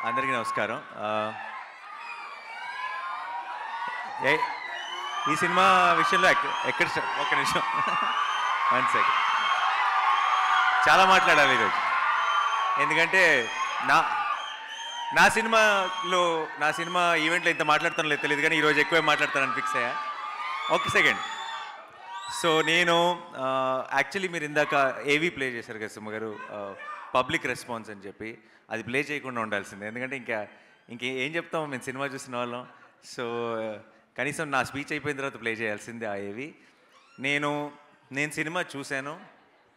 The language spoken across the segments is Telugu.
అందరికీ నమస్కారం. ఈ సినిమా విషయంలో ఎక్కడ ఒక్క నిమిషం 1 సెకండ్ చాలా మాట్లాడాలి ఈరోజు. ఎందుకంటే నా సినిమా ఈవెంట్లో ఇంత మాట్లాడతాను లేదు తెలియదు, కానీ ఈరోజు ఎక్కువే మాట్లాడతానని ఫిక్స్ అయ్యా. ఒక సెకండ్. సో నేను యాక్చువల్లీ మీరు ఇందాక ఏవీ ప్లే చేశారు కదా సుమ గారు, పబ్లిక్ రెస్పాన్స్ అని చెప్పి. అది ప్లే చేయకుండా ఉండాల్సిందే, ఎందుకంటే ఇంకేం చెప్తాము మేము సినిమా చూసిన వాళ్ళం. సో కనీసం నా స్పీచ్ అయిపోయిన తర్వాత ప్లే చేయాల్సిందే ఆ ఏవి. నేను సినిమా చూశాను,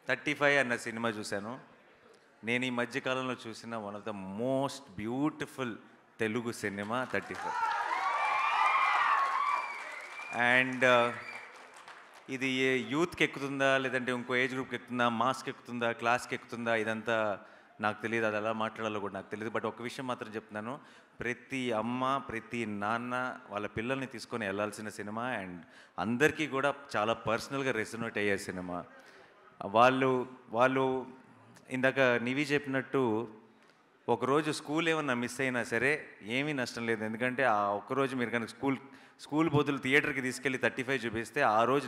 35 అన్న సినిమా చూశాను. నేను ఈ మధ్యకాలంలో చూసిన one of the most beautiful Telugu cinema 35. And ఇది యూత్కి ఎక్కుతుందా లేదంటే ఇంకో ఏజ్ గ్రూప్కి ఎక్కుతుందా, మాస్కి ఎక్కుతుందా, క్లాస్కి ఎక్కుతుందా, ఇదంతా నాకు తెలియదు. అది ఎలా మాట్లాడాలో కూడా నాకు తెలియదు. బట్ ఒక విషయం మాత్రం చెప్తున్నాను, ప్రతి అమ్మ ప్రతి నాన్న వాళ్ళ పిల్లల్ని తీసుకొని వెళ్ళాల్సిన సినిమా. అండ్ అందరికీ కూడా చాలా పర్సనల్గా రెసొనేట్ అయ్యే సినిమా. వాళ్ళు ఇందాక నివి చెప్పినట్టు ఒకరోజు స్కూల్ ఏమన్నా మిస్ అయినా సరే ఏమీ నష్టం లేదు. ఎందుకంటే ఆ ఒక్కరోజు మీరు కనుక స్కూల్ బదులు థియేటర్కి తీసుకెళ్ళి 35 చూపిస్తే ఆ రోజు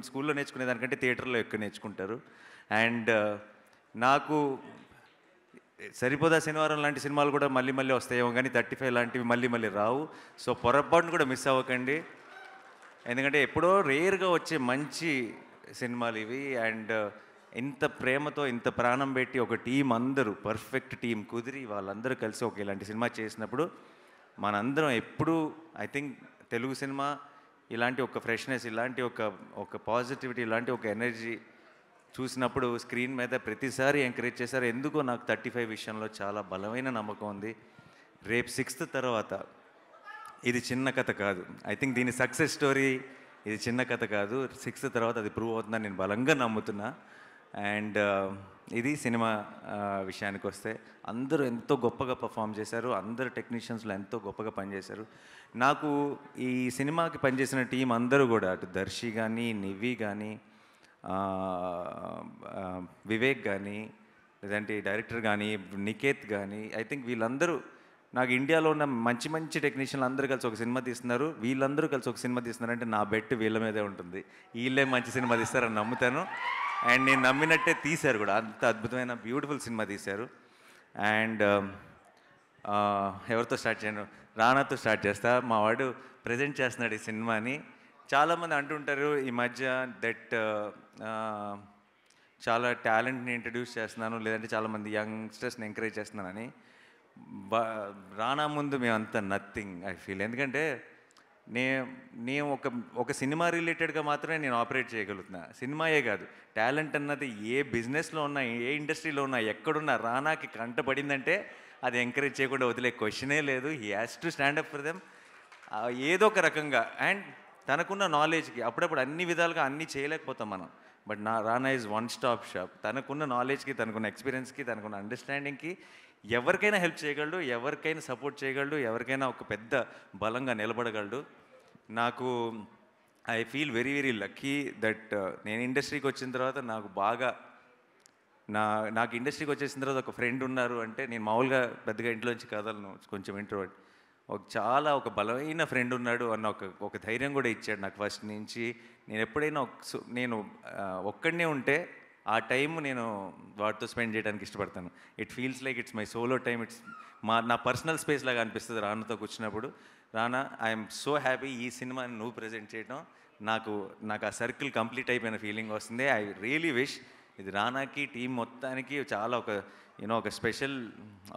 స్కూల్లో నేర్చుకునే దానికంటే థియేటర్లో ఎక్కువ నేర్చుకుంటారు. అండ్ నాకు సరిపోదా శనివారం లాంటి సినిమాలు కూడా మళ్ళీ మళ్ళీ వస్తాయేమో, కానీ 35 లాంటివి మళ్ళీ రావు. సో పొరపాటును కూడా మిస్ అవ్వకండి, ఎందుకంటే ఎప్పుడో రేర్గా వచ్చే మంచి సినిమాలు ఇవి. అండ్ ఇంత ప్రేమతో ఇంత ప్రాణం పెట్టి ఒక టీం, అందరూ పర్ఫెక్ట్ టీం కుదిరి వాళ్ళందరూ కలిసి ఒక ఇలాంటి సినిమా చేసినప్పుడు మనందరం ఎప్పుడూ ఐ థింక్ తెలుగు సినిమా ఇలాంటి ఒక ఫ్రెష్నెస్, ఇలాంటి ఒక పాజిటివిటీ, ఇలాంటి ఒక ఎనర్జీ చూసినప్పుడు స్క్రీన్ మీద ప్రతిసారి ఎంకరేజ్ చేశారు. ఎందుకో నాకు 35 విషయంలో చాలా బలమైన నమ్మకం ఉంది. రేపు 6th తర్వాత ఇది చిన్న కథ కాదు. ఐ థింక్ దీని సక్సెస్ స్టోరీ ఇది చిన్న కథ కాదు. 6th తర్వాత అది ప్రూవ్ అవుతుందని నేను బలంగా నమ్ముతున్నా. అండ్ ఇది సినిమా విషయానికి వస్తే అందరూ ఎంతో గొప్పగా పర్ఫామ్ చేశారు. అందరు టెక్నీషియన్స్లో ఎంతో గొప్పగా పనిచేశారు. నాకు ఈ సినిమాకి పనిచేసిన టీం అందరూ కూడా, అటు దర్శి కానీ, నివి కానీ, వివేక్ కానీ, లేదంటే డైరెక్టర్ కానీ, నికేత్ కానీ, ఐ థింక్ వీళ్ళందరూ నాకు ఇండియాలో ఉన్న మంచి టెక్నీషియన్లు అందరూ కలిసి ఒక సినిమా తీస్తున్నారు. వీళ్ళందరూ కలిసి ఒక సినిమా తీస్తున్నారంటే నా బెట్ వీళ్ళ మీదే ఉంటుంది. వీళ్ళే మంచి సినిమా తీస్తారని నమ్ముతాను. అండ్ నేను నమ్మినట్టే తీశారు కూడా. అంత అద్భుతమైన బ్యూటిఫుల్ సినిమా తీశారు. అండ్ ఎవరితో స్టార్ట్ చేయను, రానాతో స్టార్ట్ చేస్తా. మా వాడు ప్రజెంట్ చేస్తున్నాడు ఈ సినిమాని. చాలామంది అంటుంటారు ఈ మధ్య దట్ చాలా టాలెంట్ని ఇంట్రడ్యూస్ చేస్తున్నాను, లేదంటే చాలామంది యంగ్స్టర్స్ని ఎంకరేజ్ చేస్తున్నానని. రానా ముందు మేమంతా నథింగ్ ఐ ఫీల్. ఎందుకంటే నేను ఒక సినిమా రిలేటెడ్గా మాత్రమే నేను ఆపరేట్ చేయగలుగుతున్నా. సినిమాయే కాదు, టాలెంట్ అన్నది ఏ బిజినెస్లో ఉన్నా, ఏ ఇండస్ట్రీలో ఉన్నా, ఎక్కడున్నా రానాకి కంటపడిందంటే అది ఎంకరేజ్ చేయకుండా వదిలే క్వశ్చనే లేదు. He has to stand up for them ఏదో ఒక రకంగా. అండ్ తనకున్న నాలెడ్జ్కి అప్పుడప్పుడు అన్ని విధాలుగా అన్నీ చేయలేకపోతాం మనం. But Rana is one stop shop. తనకున్న నాలెడ్జ్కి, తనకున్న ఎక్స్పీరియన్స్కి, తనకున్న అండర్స్టాండింగ్కి ఎవరికైనా హెల్ప్ చేయగలడు, ఎవరికైనా సపోర్ట్ చేయగలడు, ఎవరికైనా ఒక పెద్ద బలంగా నిలబడగలడు. నాకు I feel very lucky that నేను ఇండస్ట్రీకి వచ్చిన తర్వాత నాకు ఇండస్ట్రీకి వచ్చేసిన తర్వాత ఒక ఫ్రెండ్ ఉన్నారు. అంటే నేను మామూలుగా పెద్దగా ఇంట్లోంచి కదలను, కొంచెం ఇంట్రోవర్ట్. ఒక బలమైన ఫ్రెండ్ ఉన్నాడు అన్న ఒక ధైర్యం కూడా ఇచ్చాడు నాకు ఫస్ట్ నుంచి. నేను ఎప్పుడైనా నేను ఒక్కడనే ఉంటే ఆ టైం నేను వాటితో స్పెండ్ చేయడానికి ఇష్టపడతాను. It feels like it's my solo time. నా పర్సనల్ స్పేస్ లాగా అనిపిస్తుంది రానాతో కూర్చున్నప్పుడు. రానా, ఐఎమ్ సో హ్యాపీ ఈ సినిమాని నువ్వు ప్రజెంట్ చేయడం. నాకు ఆ సర్కిల్ కంప్లీట్ అయిపోయిన ఫీలింగ్ వస్తుంది. ఐ రియలీ విష్ ఇది రానాకి, టీం మొత్తానికి చాలా ఒక స్పెషల్,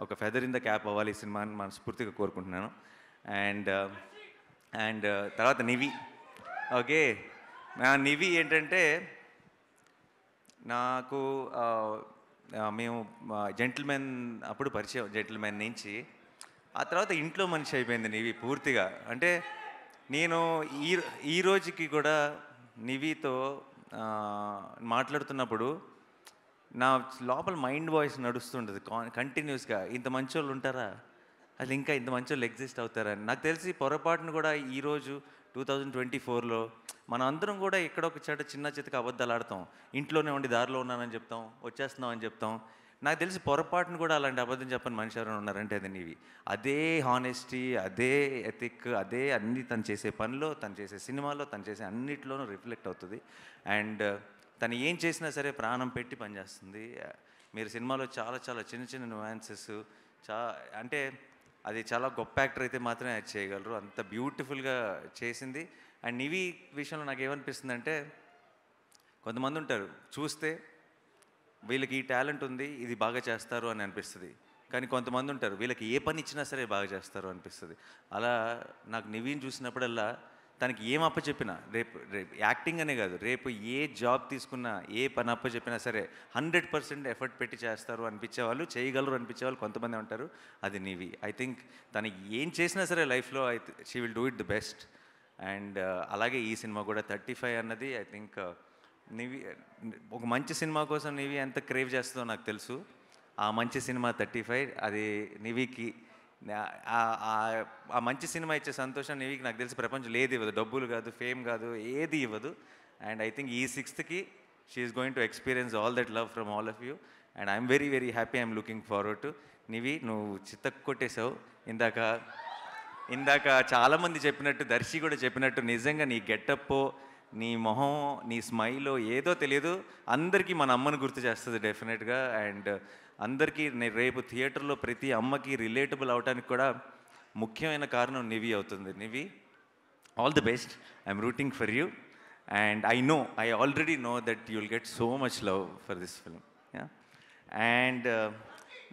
ఒక ఫెదర్ ఇన్ ద క్యాప్ అవ్వాలి ఈ సినిమాని మనస్ఫూర్తిగా కోరుకుంటున్నాను. అండ్ తర్వాత నివి. ఓకే, నివి ఏంటంటే నాకు మేము జెంటిల్మెన్ అప్పుడు పరిచయం, జెంటిల్మెన్ నుంచి. ఆ తర్వాత ఇంట్లో మనిషి అయిపోయింది నివి పూర్తిగా. అంటే నేను ఈ రోజుకి కూడా నివితో మాట్లాడుతున్నప్పుడు నా లోపల మైండ్ వాయిస్ నడుస్తుంటుంది కంటిన్యూస్గా. ఇంత మంచి వాళ్ళు ఉంటారా, అసలు ఇంకా ఇంత మంచి వాళ్ళు ఎగ్జిస్ట్ అవుతారని. నాకు తెలిసి పొరపాటును కూడా ఈరోజు 2024లో మనం అందరం కూడా ఎక్కడొక చోట చిన్న చితక అబద్ధాలు ఆడతాం. ఇంట్లోనే ఉండి దారిలో ఉన్నానని చెప్తాం, వచ్చేస్తున్నాం అని చెప్తాం. నాకు తెలిసి పొరపాటును కూడా అలాంటి అబద్ధం చెప్పని మనిషి ఎవరైనా ఉన్నారంటే అది నీవి. అదే హానెస్టీ, అదే ఎథిక్, అదే అన్నీ తను చేసే పనిలో, తను చేసే సినిమాలో, తను చేసే అన్నిట్లోనూ రిఫ్లెక్ట్ అవుతుంది. అండ్ తను ఏం చేసినా సరే ప్రాణం పెట్టి పనిచేస్తుంది. మీరు సినిమాలో చాలా చాలా చిన్న చిన్న నువాన్సెస్ చా అంటే అది చాలా గొప్ప యాక్టర్ అయితే మాత్రమే అది చేయగలరు. అంత బ్యూటిఫుల్గా చేసింది. అండ్ నివి విషయంలో నాకు ఏమనిపిస్తుందంటే, కొంతమంది ఉంటారు చూస్తే వీళ్ళకి ఈ టాలెంట్ ఉంది, ఇది బాగా చేస్తారు అని అనిపిస్తుంది. కానీ కొంతమంది ఉంటారు వీళ్ళకి ఏ పని ఇచ్చినా సరే బాగా చేస్తారు అనిపిస్తుంది. అలా నాకు నివీన్ చూసినప్పుడల్లా తనకి ఏం అప్పచెప్పినా, రేపు రేపు యాక్టింగ్ అనే కాదు, రేపు ఏ జాబ్ తీసుకున్నా, ఏ పని అప్పచెప్పినా సరే 100% ఎఫర్ట్ పెట్టి చేస్తారు అనిపించేవాళ్ళు, చేయగలరు అనిపించేవాళ్ళు కొంతమంది ఉంటారు. అది నివి. ఐ థింక్ తను ఏం చేసినా సరే లైఫ్లో she will do it the best. And అలాగే ఈ సినిమా కూడా 35 అన్నది ఐ థింక్ నివి ఒక మంచి సినిమా కోసం నివి ఎంత క్రేవ్ చేస్తుందో నాకు తెలుసు. ఆ మంచి సినిమా 35 అది నివికి ఆ మంచి సినిమా ఇచ్చే సంతోషం నివికి నాకు తెలిసి ప్రపంచంలో ఏది ఇవ్వదు. డబ్బులు కాదు, ఫేమ్ కాదు, ఏది ఇవ్వదు. అండ్ ఐ థింక్ ఈ 6th she's going to experience all that love from all of you. And I'm very very happy. I'm looking forward to. Nivi, నువ్వు చిత్తకు కొట్టేశావు. ఇందాక చాలామంది చెప్పినట్టు, దర్శి కూడా చెప్పినట్టు, నిజంగా నీ గెటప్పో, నీ మొహం, నీ స్మైలో ఏదో తెలియదు, అందరికీ మన అమ్మని గుర్తు చేస్తుంది డెఫినెట్గా. అండ్ అందరికీ రేపు థియేటర్లో ప్రతి అమ్మకి రిలేటబుల్ అవడానికి కూడా ముఖ్యమైన కారణం నివి అవుతుంది. Nivi, all the best. I'm rooting for you. And I already know that you will get so much love for this film. And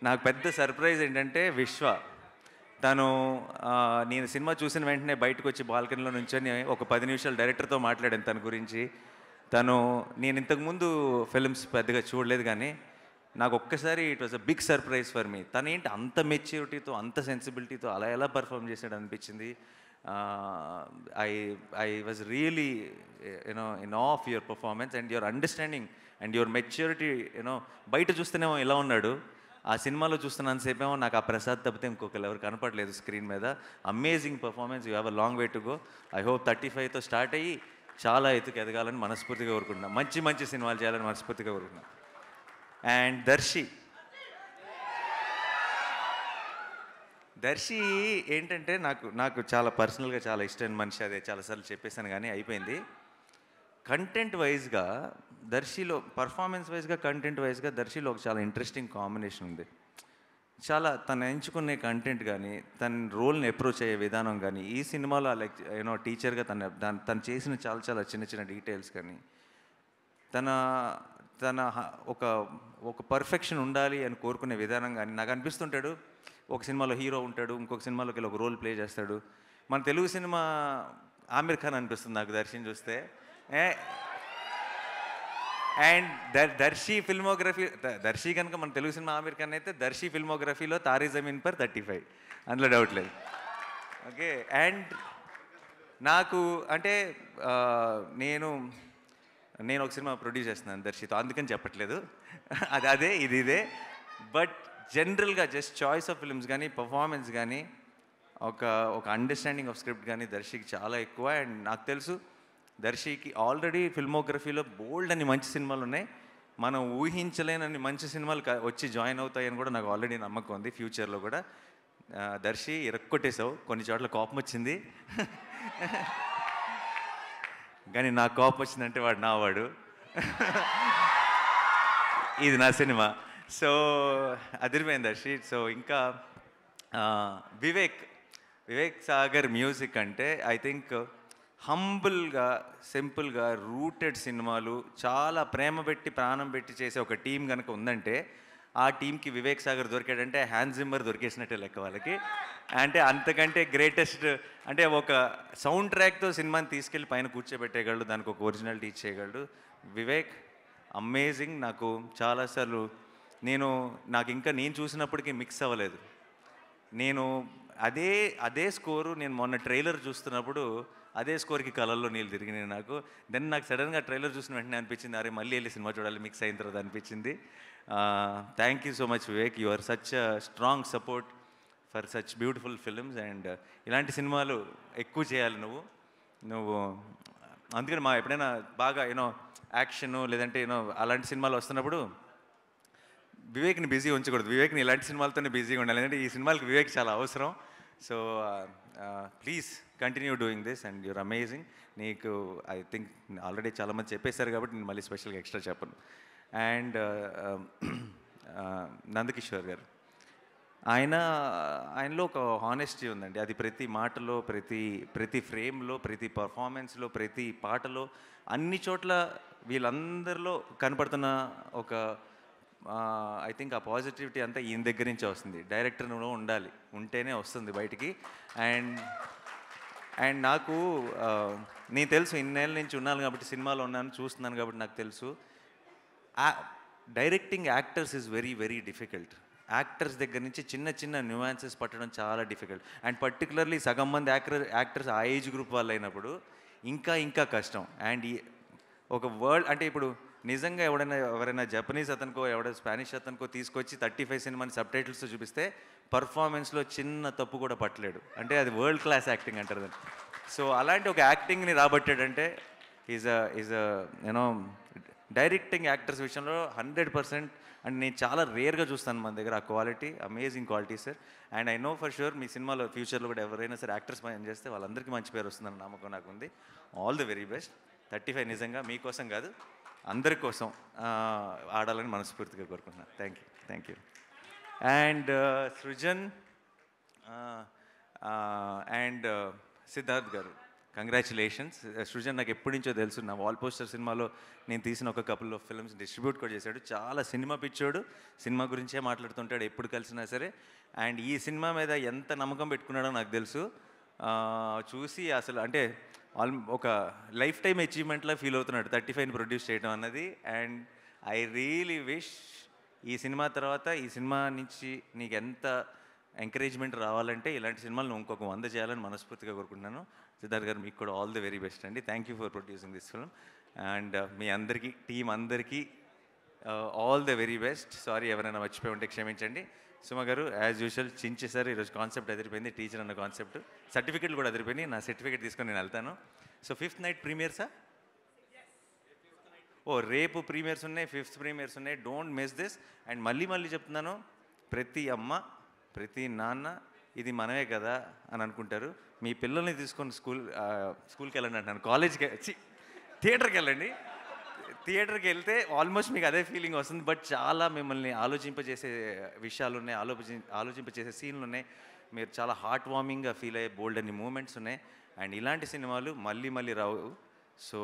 నాకు పెద్ద సర్ప్రైజ్ ఏంటంటే విశ్వ. నేను సినిమా చూసిన వెంటనే బయటకు వచ్చి బాల్కనీలో నుంచొని ఒక 10 నిమిషాలు డైరెక్టర్తో మాట్లాడాను తన గురించి. నేను ఇంతకుముందు ఫిల్మ్స్ పెద్దగా చూడలేదు, కానీ నాకు ఒక్కసారి it was a big surprise for me. ఏంటి అంత మెచ్యూరిటీతో, అంత సెన్సిబిలిటీతో అలా ఎలా పర్ఫామ్ చేశాడు అనిపించింది. I was really in of your performance and your understanding and your maturity. బయట చూస్తేనేమో ఇలా ఉన్నాడు, ఆ సినిమాలో చూస్తున్నంతసేపేమో నాకు ఆ ప్రసాద్ తప్పితే ఇంకొకరు ఎవరు కనపడలేదు స్క్రీన్ మీద. Amazing performance. You have a long way to go. I hope 35తో స్టార్ట్ అయ్యి చాలా ఎత్తుకు ఎదగాలని మనస్ఫూర్తిగా కోరుకుంటున్నాను. మంచి మంచి సినిమాలు చేయాలని మనస్ఫూర్తిగా కోరుకుంటున్నాను. అండ్ దర్శి ఏంటంటే నాకు చాలా పర్సనల్గా చాలా ఇష్టమైన మనిషి. అదే చాలాసార్లు చెప్పేశాను కానీ అయిపోయింది. కంటెంట్ వైజ్గా దర్శిలో, పర్ఫార్మెన్స్ వైజ్గా, కంటెంట్ వైజ్గా దర్శిలో ఒక చాలా ఇంట్రెస్టింగ్ కాంబినేషన్ ఉంది. చాలా తను ఎంచుకునే కంటెంట్ కానీ, తన రోల్ని అప్రోచ్ అయ్యే విధానం కానీ, ఈ సినిమాలో లైక్ టీచర్గా తను చేసిన చాలా చాలా చిన్న చిన్న డీటెయిల్స్ కానీ, తన ఒక పర్ఫెక్షన్ ఉండాలి అని కోరుకునే విధానం కానీ, నాకు అనిపిస్తుంటాడు ఒక సినిమాలో హీరో ఉంటాడు, ఇంకొక సినిమాలోకి ఒక రోల్ ప్లే చేస్తాడు. మన తెలుగు సినిమా ఆమిర్ ఖాన్ అనిపిస్తుంది నాకు దర్శిని చూస్తే. అండ్ దర్శి కనుక మన తెలుగు సినిమా ఆమిర్ ఖాన్ అయితే, దర్శి ఫిల్మోగ్రఫీలో తారీ జమీన్ పర్ 35, అందులో డౌట్ లేదు. ఓకే. అండ్ నాకు అంటే నేను ఒక సినిమా ప్రొడ్యూస్ చేస్తున్నాను దర్శితో, అందుకని చెప్పట్లేదు. ఇదే. బట్ జనరల్గా జస్ట్ చాయిస్ ఆఫ్ ఫిల్మ్స్ కానీ, పర్ఫార్మెన్స్ కానీ, ఒక అండర్స్టాండింగ్ ఆఫ్ స్క్రిప్ట్ కానీ దర్శికి చాలా ఎక్కువ. అండ్ నాకు తెలుసు దర్శికి ఆల్రెడీ ఫిల్మోగ్రఫీలో బోల్డ్ అని మంచి సినిమాలు ఉన్నాయి. మనం ఊహించలేనన్ని మంచి సినిమాలు వచ్చి జాయిన్ అవుతాయని కూడా నాకు ఆల్రెడీ నమ్మకం ఉంది. ఫ్యూచర్లో కూడా దర్శి ఇరక్కొట్టేశావు. కొన్ని చోట్ల కోపం వచ్చింది, కానీ నాకు కోపం వచ్చిందంటే వాడు నావాడు. ఇది నా సినిమా. సో అదిరిపోయింది దర్శి. సో ఇంకా వివేక్ సాగర్ మ్యూజిక్ అంటే ఐ థింక్ హంబుల్గా, సింపుల్గా రూటెడ్ సినిమాలు, చాలా ప్రేమ పెట్టి ప్రాణం పెట్టి చేసే ఒక టీం కనుక ఉందంటే, ఆ టీంకి వివేక్ సాగర్ దొరికాడంటే హ్యాన్స్ జిమ్మర్ దొరికేసినట్టే లెక్క వాళ్ళకి. అంటే అంతకంటే గ్రేటెస్ట్, అంటే ఒక సౌండ్ ట్రాక్తో సినిమాని తీసుకెళ్ళి పైన కూర్చోబెట్టేయగలడు, దానికి ఒక ఒరిజినాలిటీ ఇచ్చేయగలడు వివేక్. అమేజింగ్. నాకు చాలాసార్లు నేను చూసినప్పటికీ మిక్స్ అవ్వలేదు. అదే స్కోరు నేను మొన్న ట్రైలర్ చూస్తున్నప్పుడు అదే స్కోర్కి కలర్లో నీళ్ళు తిరిగినాయి నాకు. నాకు సడన్గా ట్రైలర్ చూసిన వెంటనే అనిపించింది, అరే మళ్ళీ వెళ్ళి సినిమా చూడాలి మిక్స్ అయిన తర్వాత అనిపించింది. Thank you so much Vivek. You are such strong support for such beautiful films. And ఇలాంటి సినిమాలు ఎక్కువ చేయాలి నువ్వు. అందుకని ఎప్పుడైనా బాగా యాక్షను లేదంటే అలాంటి సినిమాలు వస్తున్నప్పుడు వివేక్ని బిజీ ఉంచకూడదు. వివేక్ని ఇలాంటి సినిమాలతోనే బిజీగా ఉండాలి. ఎందుకంటే ఈ సినిమాలకి వివేక్ చాలా అవసరం. So please continue doing this and your amazing. నీకు ఐ థింక్ ఆల్రెడీ చాలామంది చెప్పేశారు కాబట్టి నేను మళ్ళీ స్పెషల్గా ఎక్స్ట్రా చెప్పను. అండ్ నందకిషోర్ గారు, ఆయనలో ఒక హానెస్టీ ఉందండి. అది ప్రతి మాటలో, ప్రతి ఫ్రేమ్లో, ప్రతి పర్ఫార్మెన్స్లో, ప్రతి పాటలో, అన్ని చోట్ల వీళ్ళందరిలో కనపడుతున్న ఒక ఐ థింక్ ఆ పాజిటివిటీ అంతా ఈయన దగ్గర నుంచే వస్తుంది. డైరెక్టర్లో ఉండాలి, ఉంటేనే వస్తుంది బయటికి. అండ్ నాకు నేను తెలుసు, ఇన్నేళ్ళ నుంచి ఉన్నాను కాబట్టి, సినిమాలో ఉన్నాను, చూస్తున్నాను కాబట్టి నాకు తెలుసు, directing actors is very very difficult. Actors దగ్గర నుంచి చిన్న చిన్న న్యూయాన్సెస్ పట్టడం చాలా డిఫికల్ట్. అండ్ పర్టికులర్లీ సగం మంది యాక్టర్స్ ఆ ఏజ్ గ్రూప్ వాళ్ళు అయినప్పుడు ఇంకా కష్టం. అండ్ ఒక వర్డ్ అంటే ఇప్పుడు నిజంగా ఎవరైనా జపనీస్ అతనికో స్పానిష్ అతనికో తీసుకొచ్చి 35 సినిమాని సబ్ టైటిల్స్తో చూపిస్తే పర్ఫార్మెన్స్లో చిన్న తప్పు కూడా పట్టలేడు. అంటే అది వరల్డ్ క్లాస్ యాక్టింగ్ అంటారు దాన్ని. సో అలాంటి ఒక యాక్టింగ్ని రాబట్టాడంటే ఈజ్ యూనో డైరెక్టింగ్ యాక్టర్స్ విషయంలో 100%. అండ్ నేను చాలా రేర్గా చూస్తాను మన దగ్గర ఆ quality, amazing quality sir. And I know for sure మీ సినిమాలో ఫ్యూచర్లో కూడా ఎవరైనా సరే యాక్టర్స్ పని చేస్తే వాళ్ళందరికీ మంచి పేరు వస్తుందని నమ్మకం నాకు ఉంది. All the very best. 35 నిజంగా మీకోసం కాదు, అందరి కోసం ఆడాలని మనస్ఫూర్తిగా కోరుకుంటున్నాను. Thank you. And Srujan and Siddharth గారు, కంగ్రాచులేషన్స్. సృజన్ నాకు ఎప్పటి నుంచో తెలుసు. నా వాల్ పోస్టర్ సినిమాలో నేను తీసిన ఒక కపుల్ ఆఫ్ ఫిల్మ్స్ డిస్ట్రిబ్యూట్ కూడా చేశాడు. చాలా సినిమా పిచ్చోడు, సినిమా గురించే మాట్లాడుతుంటాడు ఎప్పుడు కలిసినా సరే. అండ్ ఈ సినిమా మీద ఎంత నమ్మకం పెట్టుకున్నాడో నాకు తెలుసు. చూసి అసలు అంటే ఒక లైఫ్ టైం అచీవ్మెంట్లా ఫీల్ అవుతున్నాడు 35ని ప్రొడ్యూస్ చేయడం అన్నది. అండ్ ఐ రియలీ విష్ ఈ సినిమా తర్వాత ఈ సినిమా నుంచి నీకు ఎంత ఎంకరేజ్మెంట్ రావాలంటే ఇలాంటి సినిమాలు నువ్వు ఇంకొక 100 చేయాలని మనస్ఫూర్తిగా కోరుకుంటున్నాను. సిద్ధార్థ్ గారు, మీకు కూడా ఆల్ ది వెరీ బెస్ట్ అండి. Thank you for producing this film. And మీ అందరికీ, టీం అందరికీ all the very best. Sorry ఎవరైనా మర్చిపోయి ఉంటే క్షమించండి. సుమ గారు, యాజ్ యూజువల్ చించేశారు. ఈరోజు కాన్సెప్ట్ అదిరిపోయింది, టీచర్ అన్న కాన్సెప్ట్. సర్టిఫికెట్లు కూడా అదిరిపోయింది. నా సర్టిఫికెట్ తీసుకొని నేను వెళ్తాను. సో 5th నైట్ ప్రీమియర్సా? రేపు ప్రీమియర్స్ ఉన్నాయి, 5th ప్రీమియర్స్ ఉన్నాయి. Don't miss this. అండ్ మళ్ళీ చెప్తున్నాను, ప్రతి అమ్మ, ప్రతి నాన్న ఇది మనమే కదా అని అనుకుంటారు. మీ పిల్లల్ని తీసుకొని స్కూల్కి వెళ్ళండి అంటున్నాను. కాలేజ్కి థియేటర్కి వెళ్ళండి. థియేటర్కి వెళ్తే ఆల్మోస్ట్ మీకు అదే ఫీలింగ్ వస్తుంది. బట్ చాలా మిమ్మల్ని ఆలోచింపజేసే విషయాలు ఉన్నాయి, ఆలోచింపజేసే సీన్లు ఉన్నాయి. మీరు చాలా హార్ట్ వార్మింగ్గా ఫీల్ అయ్యే బోల్డ్ అన్ని మూమెంట్స్ ఉన్నాయి. అండ్ ఇలాంటి సినిమాలు మళ్ళీ రావు. సో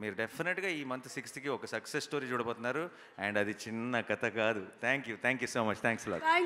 మీరు డెఫినెట్గా ఈ మంత్ 6th ఒక సక్సెస్ స్టోరీ చూడబోతున్నారు. అండ్ అది చిన్న కథ కాదు. Thank you so much. Thanks lot.